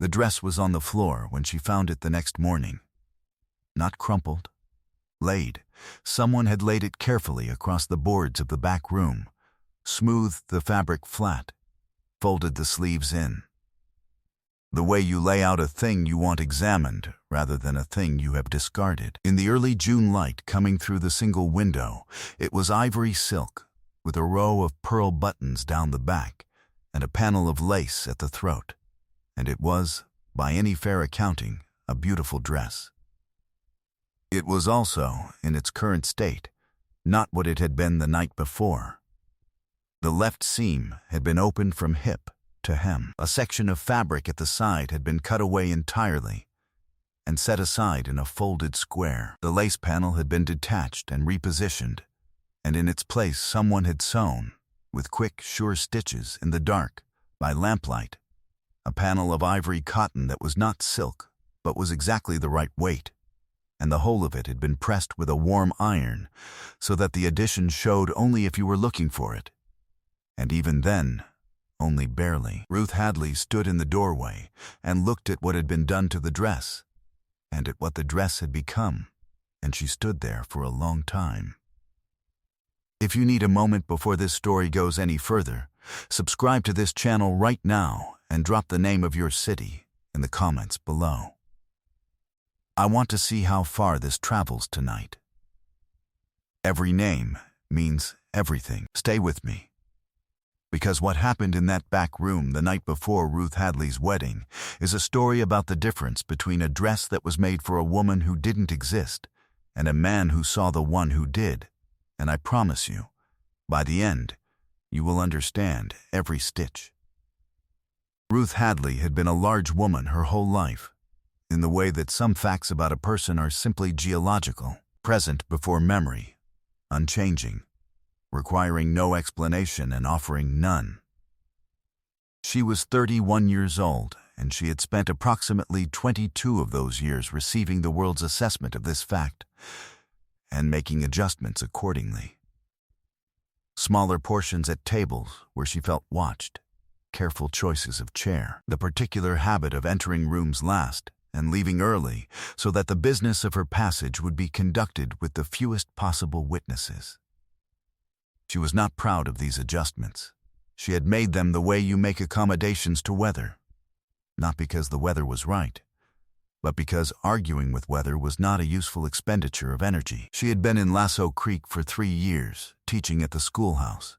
The dress was on the floor when she found it the next morning. Not crumpled, laid. Someone had laid it carefully across the boards of the back room, smoothed the fabric flat, folded the sleeves in. The way you lay out a thing you want examined rather than a thing you have discarded. In the early June light coming through the single window, it was ivory silk with a row of pearl buttons down the back and a panel of lace at the throat. And it was, by any fair accounting, a beautiful dress. It was also, in its current state, not what it had been the night before. The left seam had been opened from hip to hem. A section of fabric at the side had been cut away entirely and set aside in a folded square. The lace panel had been detached and repositioned, and in its place someone had sewn, with quick, sure stitches in the dark, by lamplight, a panel of ivory cotton that was not silk, but was exactly the right weight, and the whole of it had been pressed with a warm iron, so that the addition showed only if you were looking for it, and even then, only barely. Ruth Hadley stood in the doorway and looked at what had been done to the dress, and at what the dress had become, and she stood there for a long time. If you need a moment before this story goes any further, subscribe to this channel right now and drop the name of your city in the comments below. I want to see how far this travels tonight. Every name means everything. Stay with me. Because what happened in that back room the night before Ruth Hadley's wedding is a story about the difference between a dress that was made for a woman who didn't exist and a man who saw the one who did. And I promise you, by the end, you will understand every stitch. Ruth Hadley had been a large woman her whole life, in the way that some facts about a person are simply geological, present before memory, unchanging, requiring no explanation and offering none. She was 31 years old, and she had spent approximately 22 of those years receiving the world's assessment of this fact and making adjustments accordingly. Smaller portions at tables where she felt watched, careful choices of chair, the particular habit of entering rooms last and leaving early so that the business of her passage would be conducted with the fewest possible witnesses. She was not proud of these adjustments. She had made them the way you make accommodations to weather, not because the weather was right, but because arguing with weather was not a useful expenditure of energy. She had been in Lasso Creek for 3 years, teaching at the schoolhouse,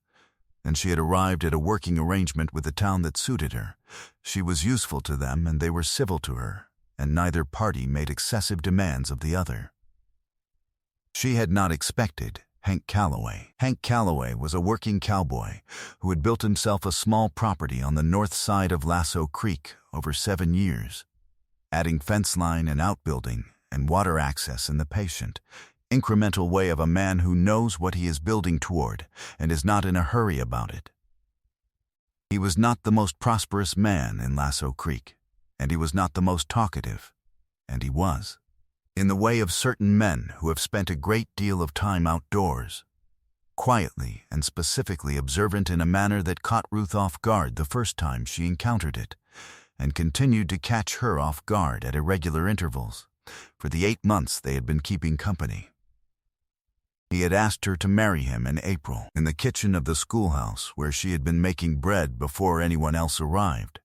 and she had arrived at a working arrangement with the town that suited her. She was useful to them, and they were civil to her, and neither party made excessive demands of the other. She had not expected Hank Calloway. Hank Calloway was a working cowboy who had built himself a small property on the north side of Lasso Creek over 7 years, adding fence line and outbuilding and water access in the patient, incremental way of a man who knows what he is building toward and is not in a hurry about it. He was not the most prosperous man in Lasso Creek, and he was not the most talkative, and he was in the way of certain men who have spent a great deal of time outdoors, quietly and specifically observant in a manner that caught Ruth off guard the first time she encountered it, and continued to catch her off guard at irregular intervals for the 8 months they had been keeping company. He had asked her to marry him in April, in the kitchen of the schoolhouse where she had been making bread before anyone else arrived,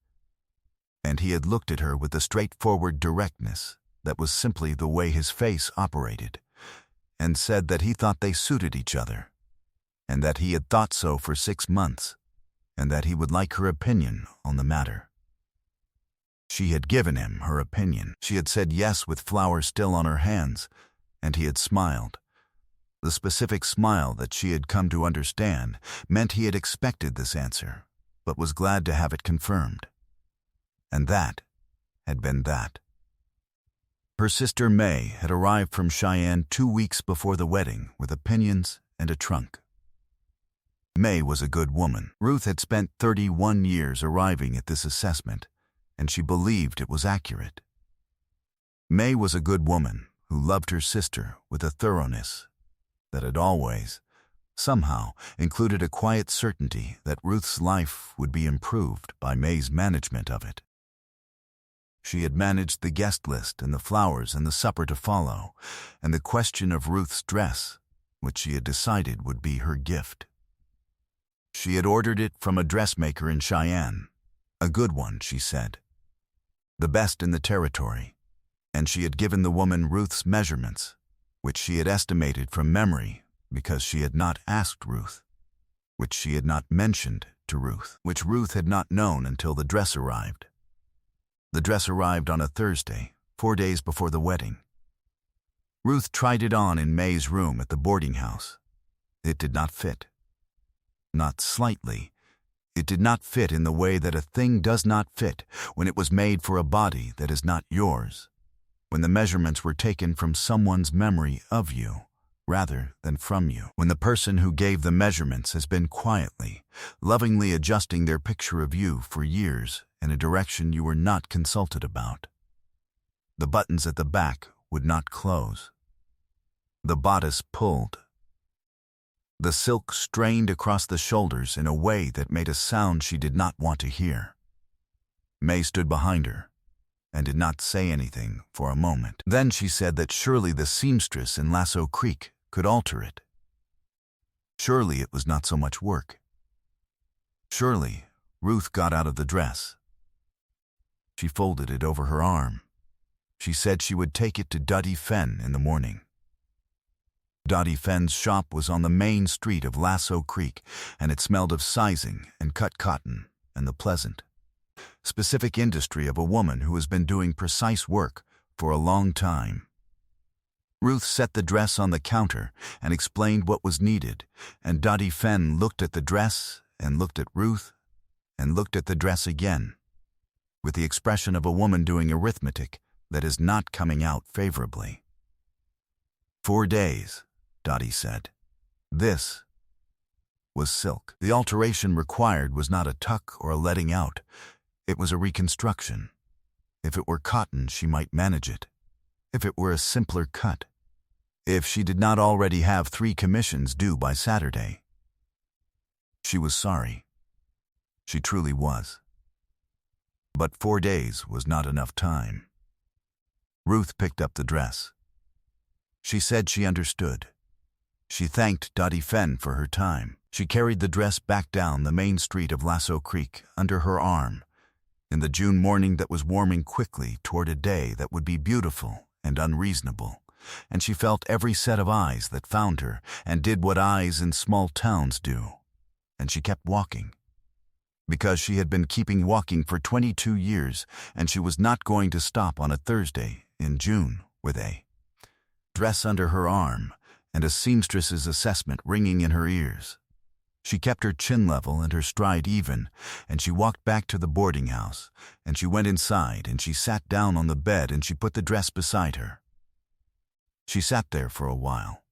and he had looked at her with a straightforward directness that was simply the way his face operated, and said that he thought they suited each other, and that he had thought so for 6 months, and that he would like her opinion on the matter. She had given him her opinion. She had said yes with flowers still on her hands, and he had smiled. The specific smile that she had come to understand meant he had expected this answer, but was glad to have it confirmed. And that had been that. Her sister May had arrived from Cheyenne 2 weeks before the wedding with opinions and a trunk. May was a good woman. Ruth had spent 31 years arriving at this assessment, and she believed it was accurate. May was a good woman who loved her sister with a thoroughness that had always, somehow, included a quiet certainty that Ruth's life would be improved by May's management of it. She had managed the guest list and the flowers and the supper to follow, and the question of Ruth's dress, which she had decided would be her gift. She had ordered it from a dressmaker in Cheyenne, a good one, she said, the best in the territory, and she had given the woman Ruth's measurements, which she had estimated from memory because she had not asked Ruth, which she had not mentioned to Ruth, which Ruth had not known until the dress arrived. The dress arrived on a Thursday, 4 days before the wedding. Ruth tried it on in May's room at the boarding house. It did not fit. Not slightly. It did not fit in the way that a thing does not fit when it was made for a body that is not yours, when the measurements were taken from someone's memory of you rather than from you, when the person who gave the measurements has been quietly, lovingly adjusting their picture of you for years in a direction you were not consulted about. The buttons at the back would not close. The bodice pulled. The silk strained across the shoulders in a way that made a sound she did not want to hear. May stood behind her and did not say anything for a moment. Then she said that surely the seamstress in Lasso Creek could alter it. Surely it was not so much work. Surely Ruth got out of the dress. She folded it over her arm. She said she would take it to Duddy Fenn in the morning. Dottie Fenn's shop was on the main street of Lasso Creek, and it smelled of sizing and cut cotton and the pleasant, specific industry of a woman who has been doing precise work for a long time. Ruth set the dress on the counter and explained what was needed, and Dottie Fenn looked at the dress and looked at Ruth and looked at the dress again, with the expression of a woman doing arithmetic that is not coming out favorably. 4 days, Dottie said. This was silk. The alteration required was not a tuck or a letting out. It was a reconstruction. If it were cotton, she might manage it. If it were a simpler cut. If she did not already have 3 commissions due by Saturday. She was sorry. She truly was. But 4 days was not enough time. Ruth picked up the dress. She said she understood. She thanked Dottie Fenn for her time. She carried the dress back down the main street of Lasso Creek under her arm, in the June morning that was warming quickly toward a day that would be beautiful and unreasonable, and she felt every set of eyes that found her and did what eyes in small towns do, and she kept walking. Because she had been keeping walking for 22 years, and she was not going to stop on a Thursday in June with a dress under her arm and a seamstress's assessment ringing in her ears. She kept her chin level and her stride even, and she walked back to the boarding house, and she went inside, and she sat down on the bed, and she put the dress beside her. She sat there for a while.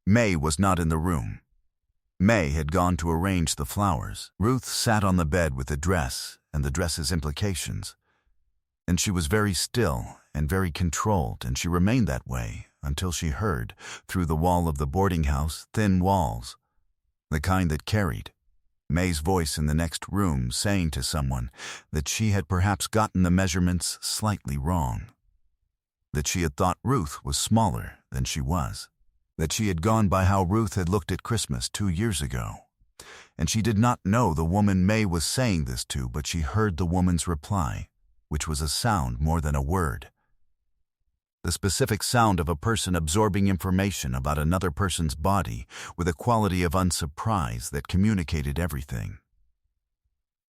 May was not in the room. May had gone to arrange the flowers. Ruth sat on the bed with the dress and the dress's implications, and she was very still and very controlled, and she remained that way until she heard, through the wall of the boarding house, thin walls, the kind that carried, May's voice in the next room saying to someone that she had perhaps gotten the measurements slightly wrong, that she had thought Ruth was smaller than she was, that she had gone by how Ruth had looked at Christmas 2 years ago, and she did not know the woman May was saying this to, but she heard the woman's reply, which was a sound more than a word. The specific sound of a person absorbing information about another person's body with a quality of unsurprise that communicated everything.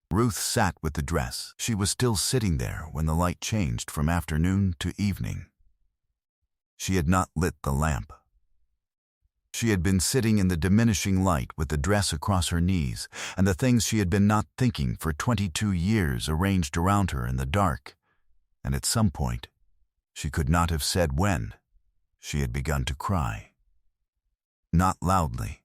Ruth sat with the dress. She was still sitting there when the light changed from afternoon to evening. She had not lit the lamp. She had been sitting in the diminishing light with the dress across her knees and the things she had been not thinking for 22 years arranged around her in the dark, and at some point, she could not have said when, she had begun to cry. Not loudly.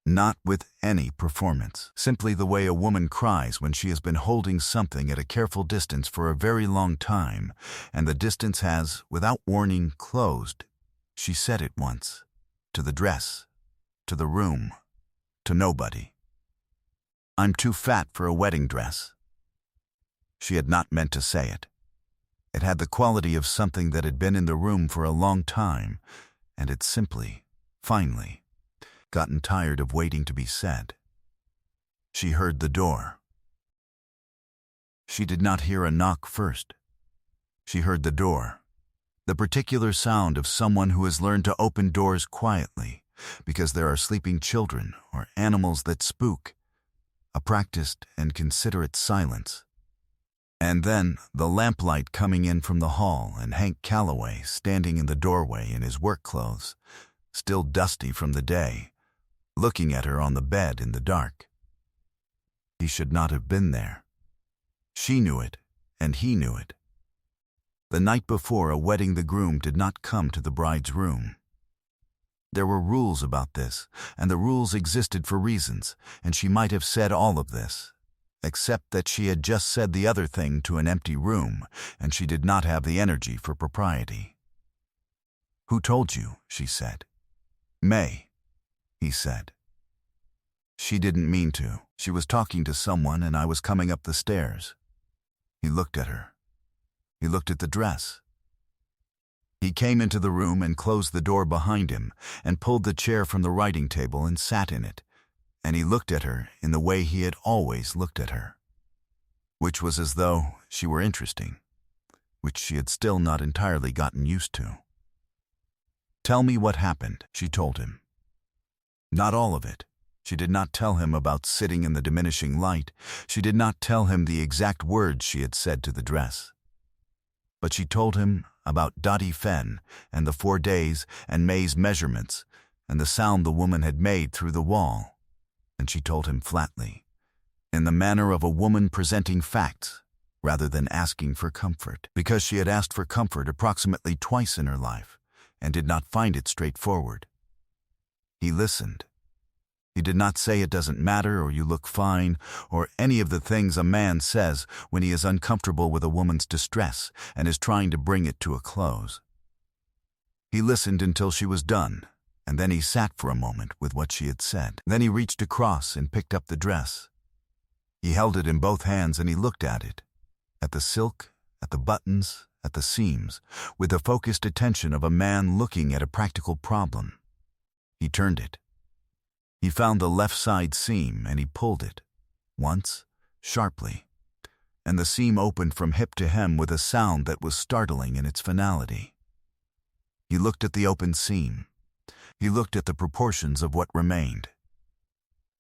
Not with any performance. Simply the way a woman cries when she has been holding something at a careful distance for a very long time, and the distance has, without warning, closed. She said it once. To the dress. To the room. To nobody. "I'm too fat for a wedding dress." She had not meant to say it. It had the quality of something that had been in the room for a long time, and had simply, finally, gotten tired of waiting to be said. She heard the door. She did not hear a knock first. She heard the door, the particular sound of someone who has learned to open doors quietly because there are sleeping children or animals that spook, a practiced and considerate silence. And then the lamplight coming in from the hall and Hank Calloway standing in the doorway in his work clothes, still dusty from the day, looking at her on the bed in the dark. He should not have been there. She knew it, and he knew it. The night before a wedding, the groom did not come to the bride's room. There were rules about this, and the rules existed for reasons, and she might have said all of this, except that she had just said the other thing to an empty room, and she did not have the energy for propriety. "Who told you?" she said. "May," he said. "She didn't mean to. She was talking to someone and I was coming up the stairs." He looked at her. He looked at the dress. He came into the room and closed the door behind him and pulled the chair from the writing table and sat in it, and he looked at her in the way he had always looked at her, which was as though she were interesting, which she had still not entirely gotten used to. "Tell me what happened," she told him. Not all of it. She did not tell him about sitting in the diminishing light. She did not tell him the exact words she had said to the dress. But she told him about Dottie Fenn and the 4 days and May's measurements and the sound the woman had made through the wall. And she told him flatly, in the manner of a woman presenting facts rather than asking for comfort, because she had asked for comfort approximately twice in her life and did not find it straightforward. He listened. He did not say it doesn't matter or you look fine or any of the things a man says when he is uncomfortable with a woman's distress and is trying to bring it to a close. He listened until she was done, and then he sat for a moment with what she had said. Then he reached across and picked up the dress. He held it in both hands and he looked at it, at the silk, at the buttons, at the seams, with the focused attention of a man looking at a practical problem. He turned it. He found the left side seam and he pulled it, once, sharply, and the seam opened from hip to hem with a sound that was startling in its finality. He looked at the open seam. He looked at the proportions of what remained.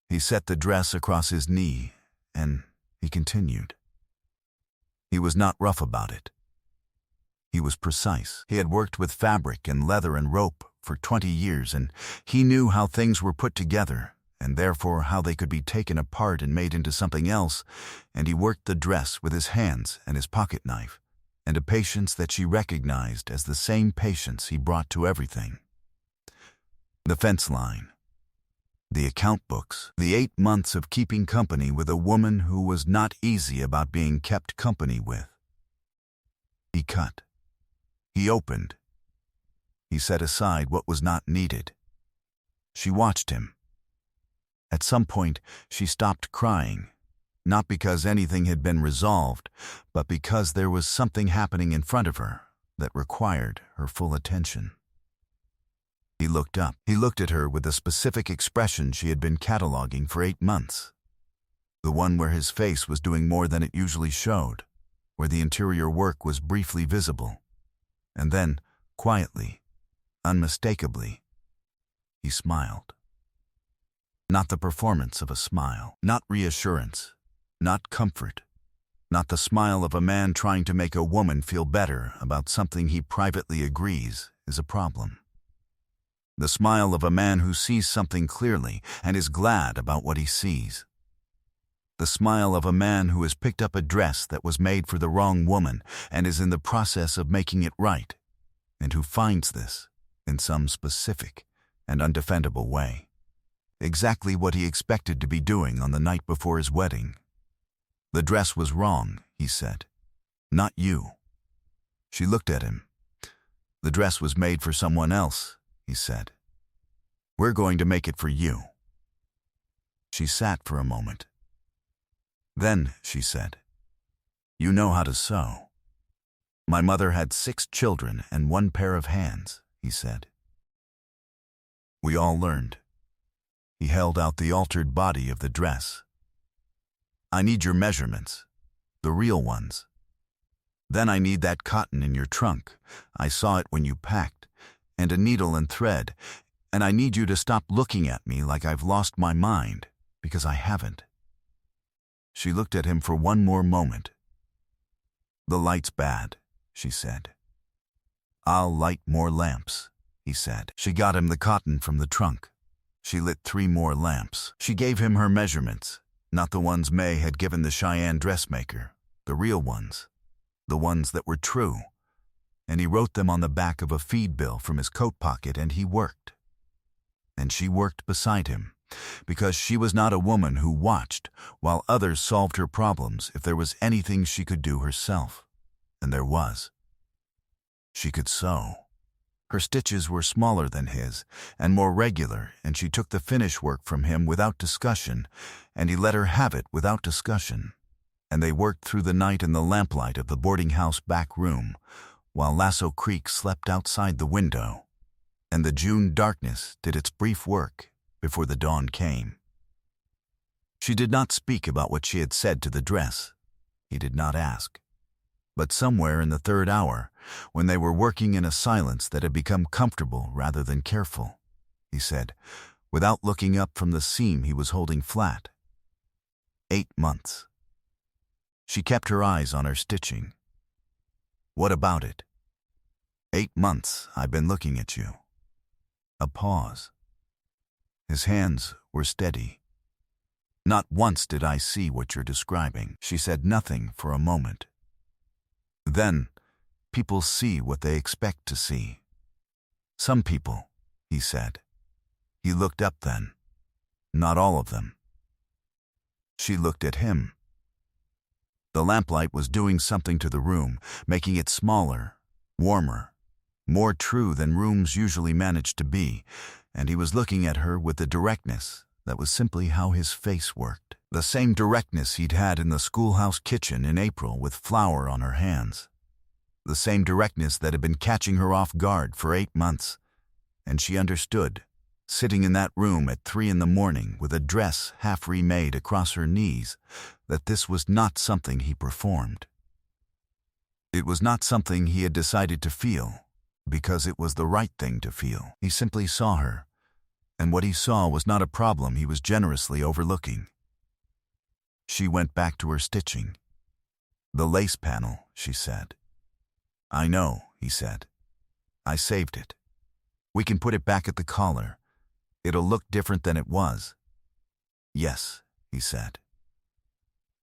He set the dress across his knee, and he continued. He was not rough about it. He was precise. He had worked with fabric and leather and rope for 20 years, and he knew how things were put together, and therefore how they could be taken apart and made into something else, and he worked the dress with his hands and his pocket knife, and a patience that she recognized as the same patience he brought to everything. The fence line, the account books, the 8 months of keeping company with a woman who was not easy about being kept company with. He cut. He opened. He set aside what was not needed. She watched him. At some point, she stopped crying, not because anything had been resolved, but because there was something happening in front of her that required her full attention. He looked up. He looked at her with the specific expression she had been cataloging for 8 months. The one where his face was doing more than it usually showed, where the interior work was briefly visible. And then, quietly, unmistakably, he smiled. Not the performance of a smile, not reassurance, not comfort, not the smile of a man trying to make a woman feel better about something he privately agrees is a problem. The smile of a man who sees something clearly and is glad about what he sees. The smile of a man who has picked up a dress that was made for the wrong woman and is in the process of making it right, and who finds this, in some specific and undefendable way, exactly what he expected to be doing on the night before his wedding. The dress was wrong, he said. Not you. She looked at him. The dress was made for someone else, he said. We're going to make it for you. She sat for a moment. Then she said, You know how to sew. My mother had 6 children and 1 pair of hands, he said. We all learned. He held out the altered body of the dress. I need your measurements, the real ones. Then I need that cotton in your trunk. I saw it when you packed, and a needle and thread, and I need you to stop looking at me like I've lost my mind, because I haven't. She looked at him for one more moment. The light's bad, she said. I'll light more lamps, he said. She got him the cotton from the trunk. She lit 3 more lamps. She gave him her measurements, not the ones May had given the Cheyenne dressmaker, the real ones, the ones that were true. And he wrote them on the back of a feed bill from his coat pocket, and he worked. And she worked beside him, because she was not a woman who watched while others solved her problems if there was anything she could do herself. And there was. She could sew. Her stitches were smaller than his and more regular, and she took the finish work from him without discussion, and he let her have it without discussion. And they worked through the night in the lamplight of the boarding house back room, while Lasso Creek slept outside the window, and the June darkness did its brief work before the dawn came. She did not speak about what she had said to the dress. He did not ask. But somewhere in the 3rd hour, when they were working in a silence that had become comfortable rather than careful, he said, without looking up from the seam he was holding flat, 8 months. She kept her eyes on her stitching. What about it? 8 months I've been looking at you. A pause. His hands were steady. Not once did I see what you're describing. She said nothing for a moment. Then, people see what they expect to see. Some people, he said. He looked up then. Not all of them. She looked at him. The lamplight was doing something to the room, making it smaller, warmer, more true than rooms usually manage to be, and he was looking at her with the directness that was simply how his face worked. The same directness he'd had in the schoolhouse kitchen in April with flour on her hands. The same directness that had been catching her off guard for 8 months. And she understood, sitting in that room at 3 in the morning with a dress half remade across her knees, that this was not something he performed. It was not something he had decided to feel, because it was the right thing to feel. He simply saw her, and what he saw was not a problem he was generously overlooking. She went back to her stitching. The lace panel, she said. I know, he said. I saved it. We can put it back at the collar. It'll look different than it was. Yes, he said.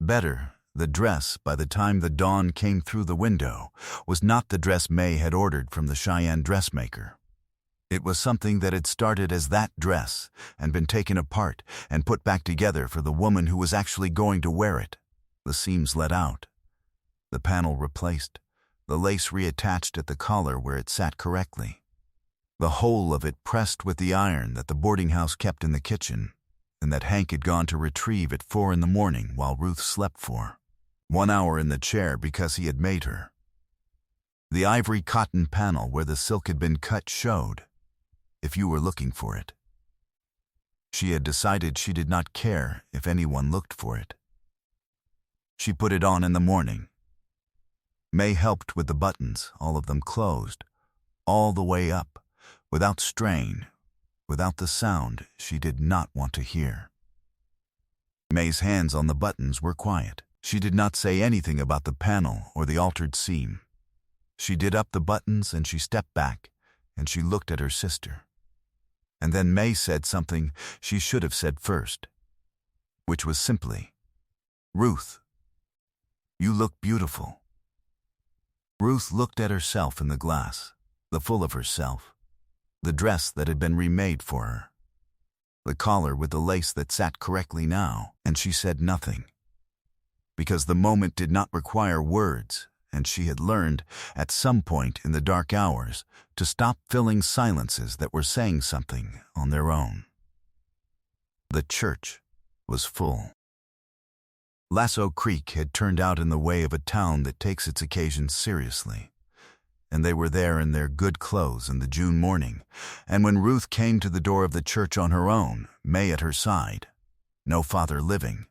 Better, the dress, by the time the dawn came through the window, was not the dress May had ordered from the Cheyenne dressmaker. It was something that had started as that dress and been taken apart and put back together for the woman who was actually going to wear it. The seams let out. The panel replaced. The lace reattached at the collar where it sat correctly. The whole of it pressed with the iron that the boarding house kept in the kitchen, and that Hank had gone to retrieve at 4 in the morning while Ruth slept for. 1 hour in the chair because he had made her. The ivory cotton panel where the silk had been cut showed, if you were looking for it. She had decided she did not care if anyone looked for it. She put it on in the morning. May helped with the buttons, all of them closed, all the way up, without strain, without the sound she did not want to hear. May's hands on the buttons were quiet. She did not say anything about the panel or the altered seam. She did up the buttons and she stepped back, and she looked at her sister. And then May said something she should have said first, which was simply, Ruth, you look beautiful. Ruth looked at herself in the glass, the full of herself, the dress that had been remade for her, the collar with the lace that sat correctly now, and she said nothing. Because the moment did not require words, and she had learned, at some point in the dark hours, to stop filling silences that were saying something on their own. The church was full. Lasso Creek had turned out in the way of a town that takes its occasions seriously, and they were there in their good clothes in the June morning, and when Ruth came to the door of the church on her own, May at her side, no father living,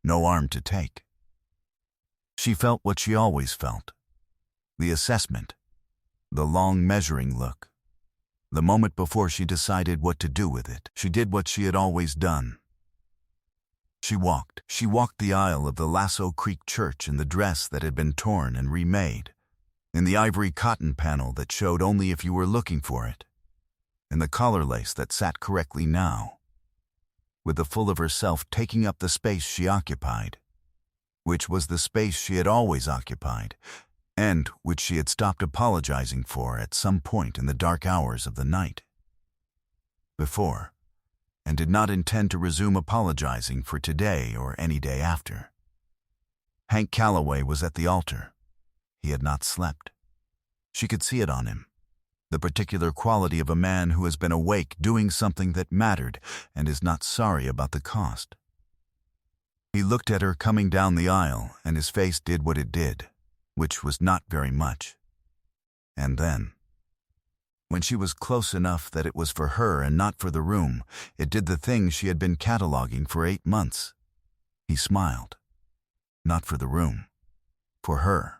no arm to take. She felt what she always felt, the assessment, the long measuring look. The moment before she decided what to do with it, she did what she had always done. She walked the aisle of the Lasso Creek Church in the dress that had been torn and remade, in the ivory cotton panel that showed only if you were looking for it, in the collar lace that sat correctly now, with the full of herself taking up the space she occupied, which was the space she had always occupied, and which she had stopped apologizing for at some point in the dark hours of the night before, and did not intend to resume apologizing for today or any day after. Hank Calloway was at the altar. He had not slept. She could see it on him, the particular quality of a man who has been awake doing something that mattered and is not sorry about the cost. He looked at her coming down the aisle, and his face did what it did, which was not very much. And then, when she was close enough that it was for her and not for the room, it did the thing she had been cataloging for 8 months. He smiled. Not for the room. For her.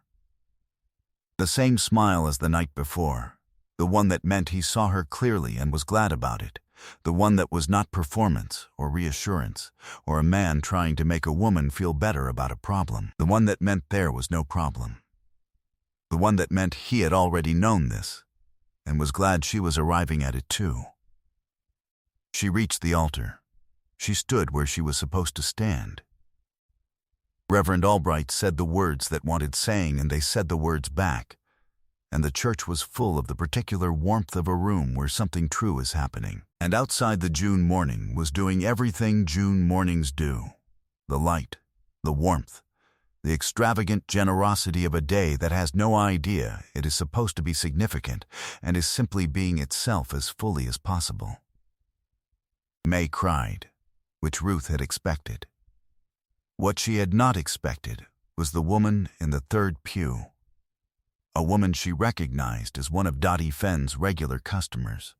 The same smile as the night before. The one that meant he saw her clearly and was glad about it. The one that was not performance or reassurance or a man trying to make a woman feel better about a problem. The one that meant there was no problem. The one that meant he had already known this and was glad she was arriving at it too. She reached the altar. She stood where she was supposed to stand. Reverend Albright said the words that wanted saying, and they said the words back, and the church was full of the particular warmth of a room where something true is happening. And outside the June morning was doing everything June mornings do. The light, the warmth, the extravagant generosity of a day that has no idea it is supposed to be significant and is simply being itself as fully as possible. May cried, which Ruth had expected. What she had not expected was the woman in the third pew, a woman she recognized as one of Dottie Fenn's regular customers,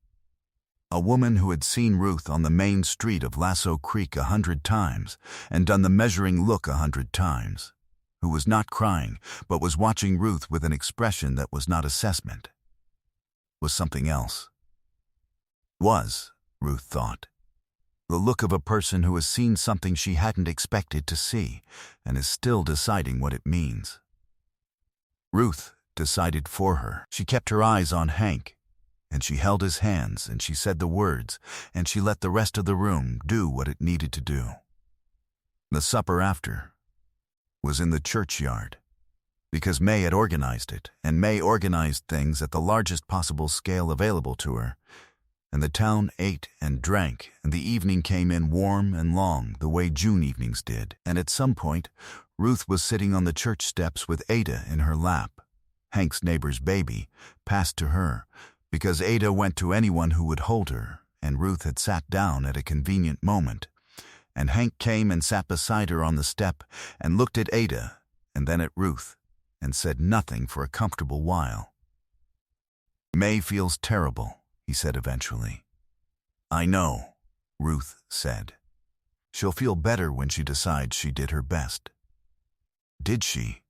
a woman who had seen Ruth on the main street of Lasso Creek 100 times and done the measuring look 100 times, who was not crying but was watching Ruth with an expression that was not assessment, was something else. Was, Ruth thought, the look of a person who has seen something she hadn't expected to see and is still deciding what it means. Ruth decided for her. She kept her eyes on Hank, and she held his hands, and she said the words, and she let the rest of the room do what it needed to do. The supper after was in the churchyard, because May had organized it, and May organized things at the largest possible scale available to her, and the town ate and drank, and the evening came in warm and long the way June evenings did, and at some point Ruth was sitting on the church steps with Ada in her lap. Hank's neighbor's baby passed to her, because Ada went to anyone who would hold her, and Ruth had sat down at a convenient moment, and Hank came and sat beside her on the step and looked at Ada and then at Ruth and said nothing for a comfortable while. "May feels terrible," he said eventually. "I know," Ruth said. "She'll feel better when she decides she did her best." Did she?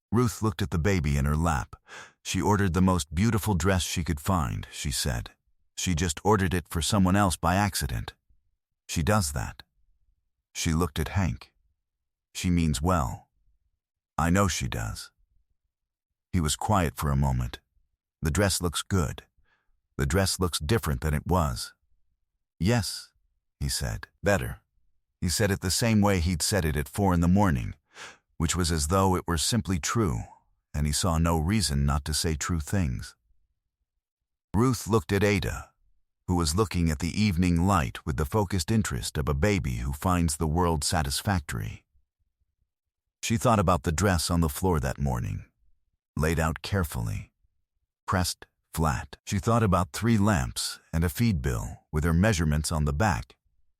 Ruth looked at the baby in her lap. She ordered the most beautiful dress she could find, she said. She just ordered it for someone else by accident. She does that. She looked at Hank. She means well. I know she does. He was quiet for a moment. The dress looks good. The dress looks different than it was. Yes, he said. Better. He said it the same way he'd said it at 4 a.m, which was as though it were simply true, and he saw no reason not to say true things. Ruth looked at Ada, who was looking at the evening light with the focused interest of a baby who finds the world satisfactory. She thought about the dress on the floor that morning, laid out carefully, pressed flat. She thought about 3 lamps and a feed bill with her measurements on the back,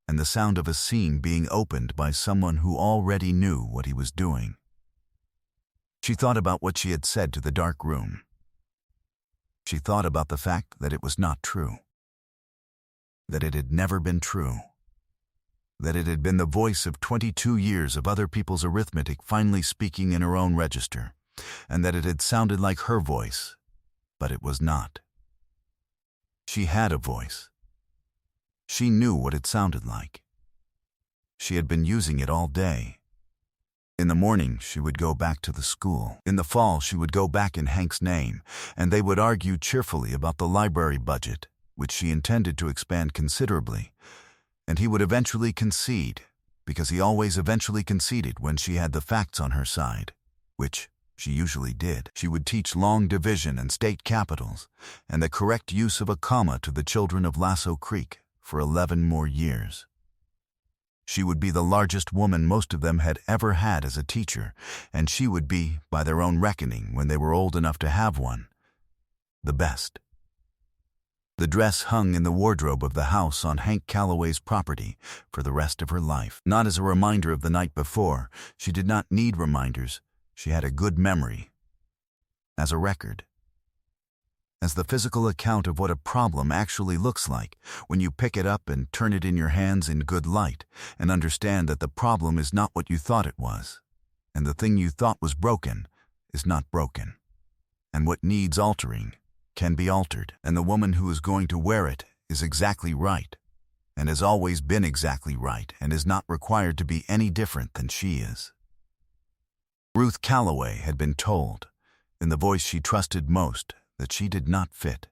and the sound of a scene being opened by someone who already knew what he was doing. She thought about what she had said to the dark room. She thought about the fact that it was not true. That it had never been true. That it had been the voice of 22 years of other people's arithmetic finally speaking in her own register, and that it had sounded like her voice, but it was not. She had a voice. She knew what it sounded like. She had been using it all day. In the morning, she would go back to the school. In the fall, she would go back in Hank's name, and they would argue cheerfully about the library budget, which she intended to expand considerably, and he would eventually concede, because he always eventually conceded when she had the facts on her side, which she usually did. She would teach long division and state capitals, and the correct use of a comma to the children of Lasso Creek for 11 more years. She would be the largest woman most of them had ever had as a teacher, and she would be, by their own reckoning when they were old enough to have one, the best. The dress hung in the wardrobe of the house on Hank Calloway's property for the rest of her life. Not as a reminder of the night before. She did not need reminders. She had a good memory. As a record. As the physical account of what a problem actually looks like when you pick it up and turn it in your hands in good light and understand that the problem is not what you thought it was, and the thing you thought was broken is not broken, and what needs altering can be altered, and the woman who is going to wear it is exactly right, and has always been exactly right, and is not required to be any different than she is. Ruth Calloway had been told, in the voice she trusted most, that she did not fit.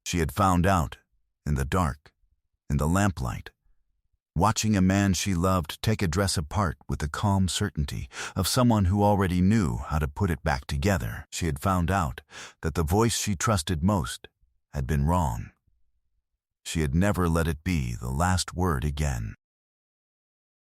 She had found out, in the dark, in the lamplight, watching a man she loved take a dress apart with the calm certainty of someone who already knew how to put it back together. She had found out that the voice she trusted most had been wrong. She had never let it be the last word again.